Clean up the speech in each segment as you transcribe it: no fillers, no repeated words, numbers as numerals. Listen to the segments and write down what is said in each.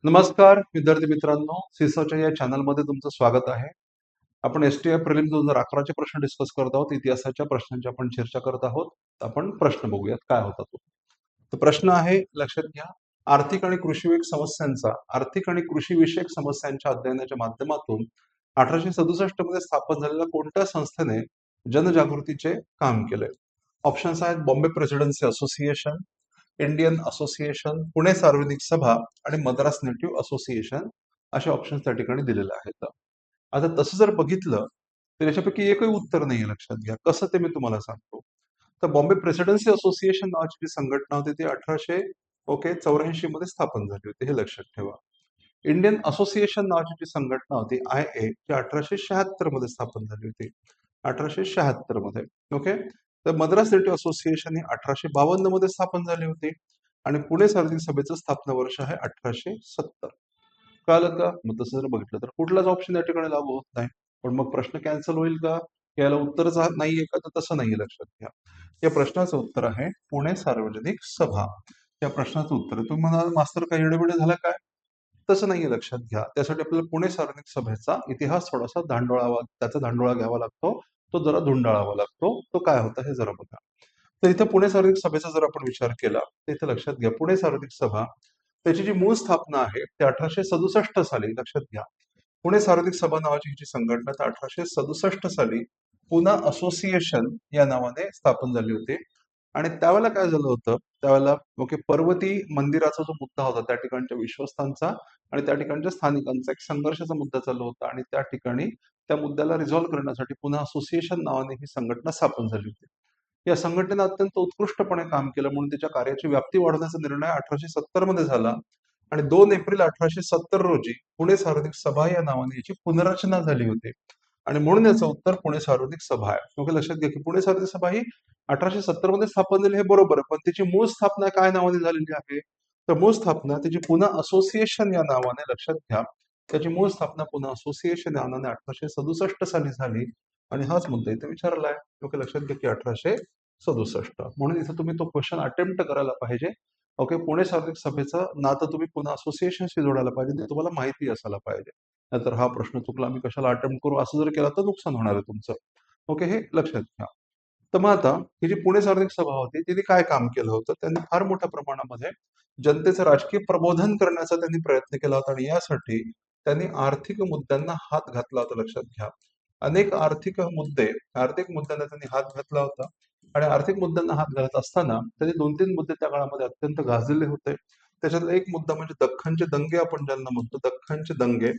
नमस्कार विद्यार्थी मित्रांनो, सिसोच्या या चॅनलमध्ये तुमचं स्वागत आहे. आपण एसटीआय प्रिलिम्स 2011 चे प्रश्न डिस्कस करत आहोत. इतिहासाच्या प्रश्नांची आपण चर्चा करत आहोत. आपण प्रश्न बघूयात काय होता तो. तर प्रश्न आहे, लक्षात घ्या. आर्थिक आणि कृषी विषयक समस्यांच्या अध्ययनाच्या माध्यमातून 1867 मध्ये स्थापन झालेल्या कोणत्या संस्थेने जनजागृतीचे काम केले? ऑप्शन्स आहेत Bombay presidency association, Indian association, Pune सार्वजनिक सभा आणि मद्रास नेटिव्ह असोसिएशन असे ऑप्शन्स त्या ठिकाणी दिलेले आहेत. आता तसं जर बघितलं तर याच्यापैकी एकही उत्तर नाहीये, लक्षात घ्या. कसं ते मी तुम्हाला सांगतो. तर बॉम्बे प्रेसिडेन्सी असोसिएशन नावाची जी संघटना होती ती 1884 मध्ये स्थापन झाली होती, हे लक्षात ठेवा. इंडियन असोसिएशन नावाची जी संघटना होती IA ती 1876 मध्ये स्थापन झाली होती. 1876 मध्ये. ओके. तर मद्रास नेटिव्ह असोसिएशन ही 1852 मध्ये स्थापन झाली होती आणि पुणे सार्वजनिक सभेचं स्थापना वर्ष आहे 1870. कळालं का? मग तसं जर बघितलं तर कुठलाच ऑप्शन या ठिकाणी लागू होत नाही. पण मग प्रश्न कॅन्सल होईल का? याला उत्तरच नाहीये का? तर तसं नाहीये, लक्षात घ्या. या प्रश्नाचं उत्तर आहे पुणे सार्वजनिक सभा. या प्रश्नाचं उत्तर आहे. तुम्ही म्हणाल मास्तर काही एडेबिडे झाला काय? तसं नाहीये, लक्षात घ्या. त्यासाठी आपल्याला पुणे सार्वजनिक सभेचा इतिहास थोडासा त्याचा धांडोळा घ्यावा लागतो. तो जरा धुंडाळावा लागतो. तो काय होता हे जरा बघा. तर इथं पुणे सार्वजनिक सभेचा जर आपण विचार केला तर इथं लक्षात घ्या, पुणे सार्वजनिक सभा त्याची जी मूळ स्थापना आहे ते 1867 साली, लक्षात घ्या. पुणे सार्वजनिक सभा नावाची जी संघटना 1867 साली पुना असोसिएशन या नावाने स्थापन झाली होती. आणि त्यावेळेला काय झालं होतं, त्यावेळेला पर्वती मंदिराचा जो मुद्दा होता त्या ठिकाणच्या विश्वस्तांचा आणि त्या ठिकाणच्या स्थानिकांचा एक संघर्षाचा मुद्दा चालू होता आणि त्या ठिकाणी त्या मुद्द्याला रिझॉल्व्ह करण्यासाठी पुन्हा असोसिएशन नावाने ही संघटना स्थापन झाली होती. या संघटनेनं अत्यंत उत्कृष्टपणे काम केलं म्हणून त्याच्या कार्याची व्याप्ती वाढवण्याचा निर्णय 1870 मध्ये झाला आणि 2 एप्रिल 1870 रोजी पुणे सार्वजनिक सभा या नावाने याची पुनर्रचना झाली होती आणि म्हणून याचं उत्तर पुणे सार्वजनिक सभा आहे. लक्षात घ्या की पुणे सार्वजनिक सभा ही 1870 मध्ये स्थापन झाली, हे बरोबर आहे, पण त्याची मूळ स्थापना काय नावाने झालेली आहे? तर मूळ स्थापना त्याची पुणे असोसिएशन या नावाने, लक्षात घ्या, त्याची मूळ स्थापना पुणे असोसिएशन या नावाने 1867 साली झाली आणि हाच मुद्दा इथे विचारलाय. लक्षात घ्या की 1867. म्हणून इथं तुम्ही तो क्वेश्चन अटेम्प्ट करायला पाहिजे. पुणे सार्वजनिक सभेचं नातं तुम्ही पुणे असोसिएशनशी जोडायला पाहिजे, ते तुम्हाला माहिती असायला पाहिजे. नाहीतर हा प्रश्न चुकला, मी कशाला अटेम्प्ट करू, असं जर केला तर नुकसान होणार आहे तुमचं. हे लक्षात घ्या. तर मग आता ही जी पुणे सार्वजनिक सभा होती तिने काय काम केलं होतं? त्यांनी फार मोठ्या प्रमाणामध्ये जनतेचं राजकीय प्रबोधन करण्याचा त्यांनी प्रयत्न केला होता आणि यासाठी त्यांनी आर्थिक मुद्द्यांना हात घातला होता, लक्षात घ्या. अनेक आर्थिक मुद्द्यांना त्यांनी हात घातला होता आणि आर्थिक मुद्द्यांना हात घालत असताना त्यांनी 2-3 मुद्दे त्या काळामध्ये अत्यंत गाजलेले होते. त्याच्यातला एक मुद्दा म्हणजे दख्खनचे दंगे, आपण ज्यांना म्हणतो दख्खनचे दंगे,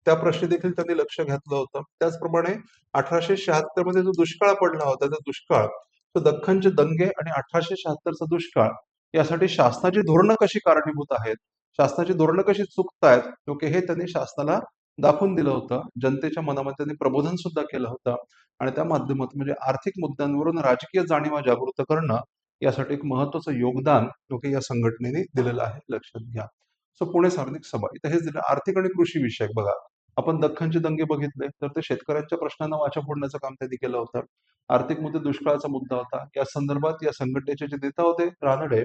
त्या प्रश्नी देखील त्यांनी लक्ष घातलं होतं. त्याचप्रमाणे 1876 मध्ये जो दुष्काळ पडला होता, तो दुष्काळ, तो दख्खनचे दंगे आणि 1876 चा दुष्काळ यासाठी शासनाची धोरणं कशी कारणीभूत आहेत, शासनाची धोरणं कशी चुकतायत, हे त्यांनी शासनाला दाखवून दिलं होतं. जनतेच्या मनामध्ये त्यांनी प्रबोधन सुद्धा केलं होतं आणि त्या माध्यमातून म्हणजे आर्थिक मुद्द्यांवरून राजकीय जाणीवा जागृत करणं यासाठी एक महत्वाचं योगदान या संघटनेने दिलेलं आहे, लक्षात घ्या. सो पुणे सार्वजनिक सभा इथं हेच दिलं. आर्थिक आणि कृषी विषयक बघा, आपण दख्खनचे दंगे बघितले तर ते शेतकऱ्यांच्या प्रश्नांना वाचा फोडण्याचं काम त्यांनी केलं होतं. आर्थिक मुद्दे, दुष्काळाचा मुद्दा होता. या संदर्भात या संघटनेचे जे नेता होते रानडे,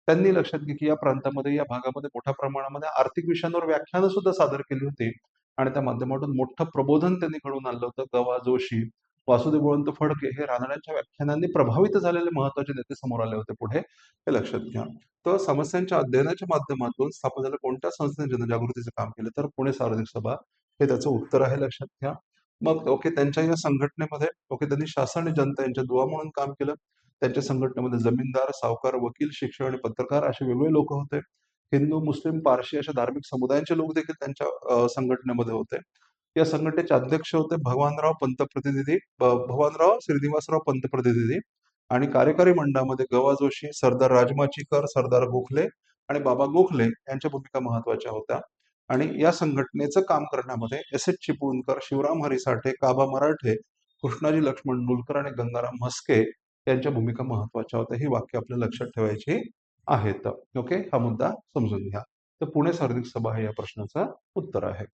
त्यांनी लक्षात घे की या प्रांतामध्ये, या भागामध्ये मोठ्या प्रमाणामध्ये आर्थिक विषयांवर व्याख्यानं सुद्धा सादर केली होती आणि त्या माध्यमातून मोठं प्रबोधन त्यांनी घडवून आणलं होतं. गवा जोशी, वासुदेव बळवंत फडके हे रानड्यांच्या व्याख्यानांनी प्रभावित झालेले महत्वाचे नेते समोर आले होते पुढे, हे लक्षात घ्या. तर समस्यांच्या अध्ययनाच्या माध्यमातून स्थापन झालेल्या कोणत्या संस्थेने जनजागृतीचं काम केलं? तर पुणे सार्वजनिक सभा हे त्याचं उत्तर आहे, लक्षात घ्या. मग त्यांच्या या संघटनेमध्ये त्यांनी शासन आणि जनता यांच्या दुवा म्हणून काम केलं. त्यांच्या संघटनेमध्ये जमीनदार, सावकार, वकील, शिक्षक आणि पत्रकार असे वेगवेगळे लोक होते. हिंदू, मुस्लिम, पारशी अशा धार्मिक समुदायांचे लोक देखील त्यांच्या संघटनेमध्ये होते. या संघटनेचे अध्यक्ष होते भगवानराव श्रीनिवासराव पंत प्रतिनिधी आणि कार्यकारी मंडळामध्ये गवा जोशी, सरदार राजमाचीकर, सरदार गोखले आणि बाबा गोखले यांच्या भूमिका महत्वाच्या होत्या. आणि या संघटनेचं काम करण्यामध्ये S.H. चिपळूणकर, शिवराम हरिसाठे, काबा मराठे, कृष्णाजी लक्ष्मण डुलकर आणि गंगाराम म्हस्के यांच्या भूमिका महत्वाच्या होत्या. ही वाक्य आपल्याला लक्षात ठेवायची आहेत. हा मुद्दा समजून घ्या. तर पुणे सार्वजनिक सभा हे या प्रश्नाचं उत्तर आहे.